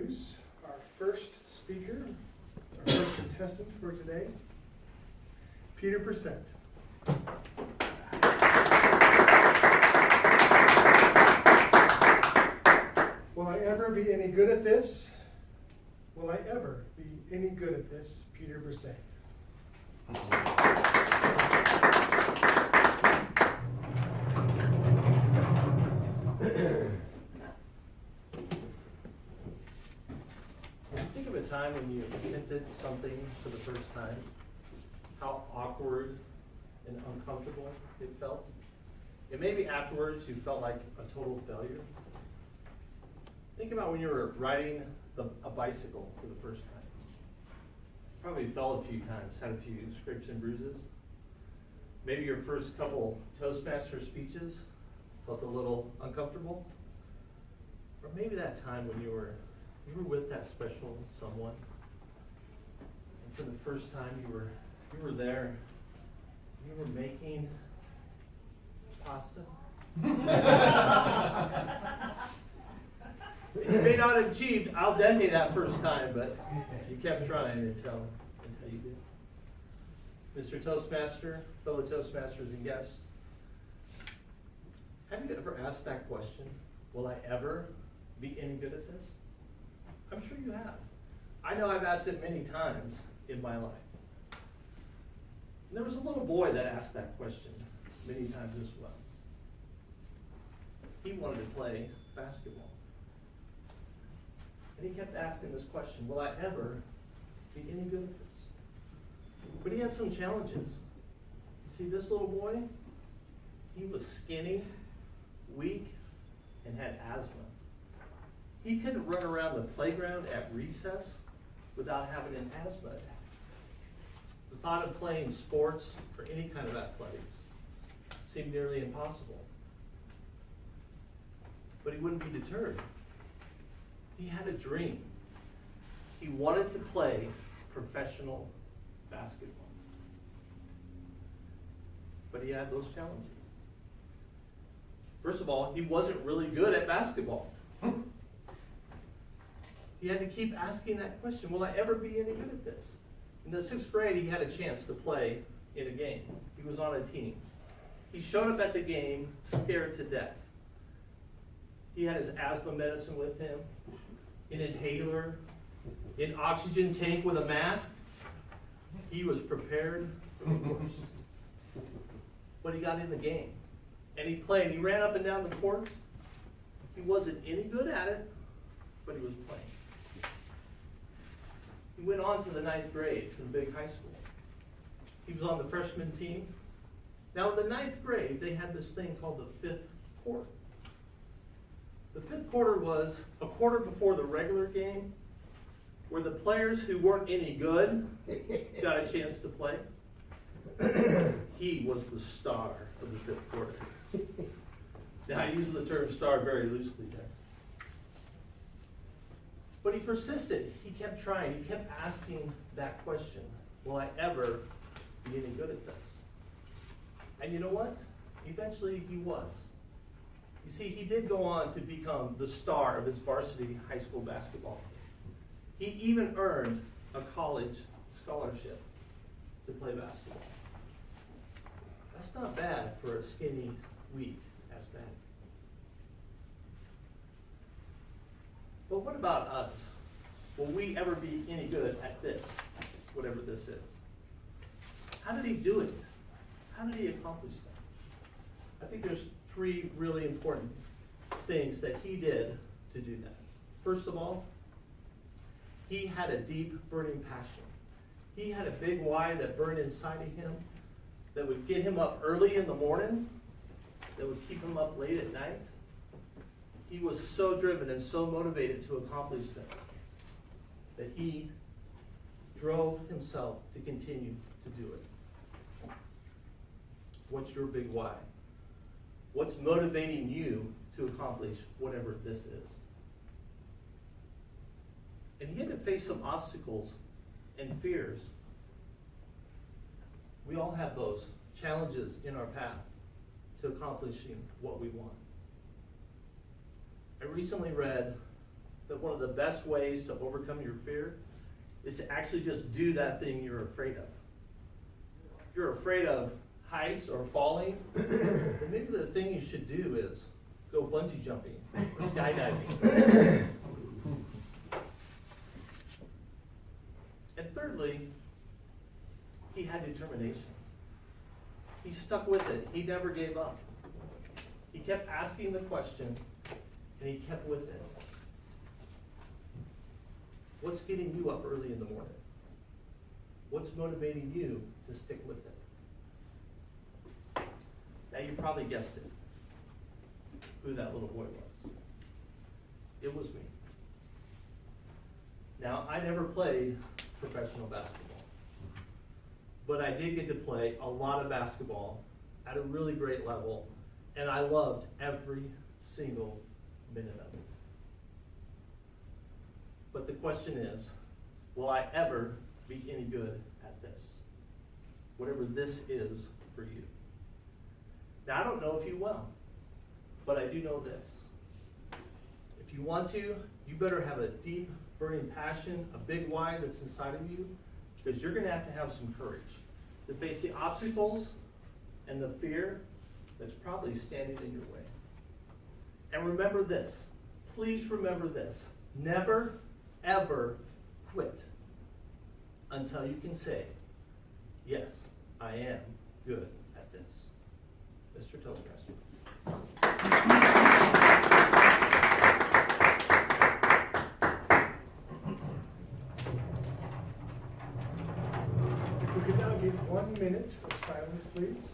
Introduce our first speaker, our first contestant for today, Peter Percent. Will I ever be any good at this? Will I ever be any good at this, Peter Percent? Think of a time when you attempted something for the first time, how awkward and uncomfortable it felt. And maybe afterwards you felt like a total failure. Think about when you were riding a bicycle for the first time. Probably fell a few times, had a few scrapes and bruises. Maybe your first couple Toastmaster speeches felt a little uncomfortable. Or maybe that time when you were with that special someone, and for the first time you were there, you were making pasta. You may not have achieved al dente that first time, but you kept trying until you did. Mr. Toastmaster, fellow Toastmasters and guests, have you ever asked that question, will I ever be any good at this? I'm sure you have. I know I've asked it many times in my life. And there was a little boy that asked that question many times as well. He wanted to play basketball. And he kept asking this question, will I ever be any good at this? But he had some challenges. You see, this little boy, he was skinny, weak, and had asthma. He couldn't run around the playground at recess without having an asthma attack. The thought of playing sports or any kind of athletics seemed nearly impossible. But he wouldn't be deterred. He had a dream. He wanted to play professional basketball. But he had those challenges. First of all, he wasn't really good at basketball. He had to keep asking that question, will I ever be any good at this? In the 6th grade, he had a chance to play in a game. He was on a team. He showed up at the game scared to death. He had his asthma medicine with him, an inhaler, an oxygen tank with a mask. He was prepared for the worst. But he got in the game, and he played. He ran up and down the court. He wasn't any good at it, but he was playing. He went on to the 9th grade, to the big high school. He was on the freshman team. Now in the 9th grade, they had this thing called the 5th quarter. The 5th quarter was a quarter before the regular game, where the players who weren't any good got a chance to play. He was the star of the 5th quarter. Now I use the term star very loosely there. But he persisted. He kept trying. He kept asking that question, will I ever be any good at this? And you know what? Eventually he was. You see, he did go on to become the star of his varsity high school basketball team. He even earned a college scholarship to play basketball. That's not bad for a skinny, weak asthmatic. But what about us? Will we ever be any good at this, whatever this is? How did he do it? How did he accomplish that? I think there's 3 really important things that he did to do that. First of all, he had a deep burning passion. He had a big why that burned inside of him that would get him up early in the morning, that would keep him up late at night. He was so driven and so motivated to accomplish this that he drove himself to continue to do it. What's your big why? What's motivating you to accomplish whatever this is? And he had to face some obstacles and fears. We all have those challenges in our path to accomplishing what we want. I recently read that one of the best ways to overcome your fear is to actually just do that thing you're afraid of. If you're afraid of heights or falling, then maybe the thing you should do is go bungee jumping or skydiving. And thirdly, he had determination. He stuck with it. He never gave up. He kept asking the question, and he kept with it. What's getting you up early in the morning? What's motivating you to stick with it? Now you probably guessed it, who that little boy was. It was me. Now, I never played professional basketball, but I did get to play a lot of basketball at a really great level, and I loved every single minute of it. But the question is, will I ever be any good at this? Whatever this is for you. Now, I don't know if you will, but I do know this. If you want to, you better have a deep, burning passion, a big why that's inside of you, because you're going to have some courage to face the obstacles and the fear that's probably standing in your way. And remember this. Please remember this. Never, ever quit until you can say, yes, I am good at this. Mr. Toastmaster. If we could now give 1 minute of silence, please.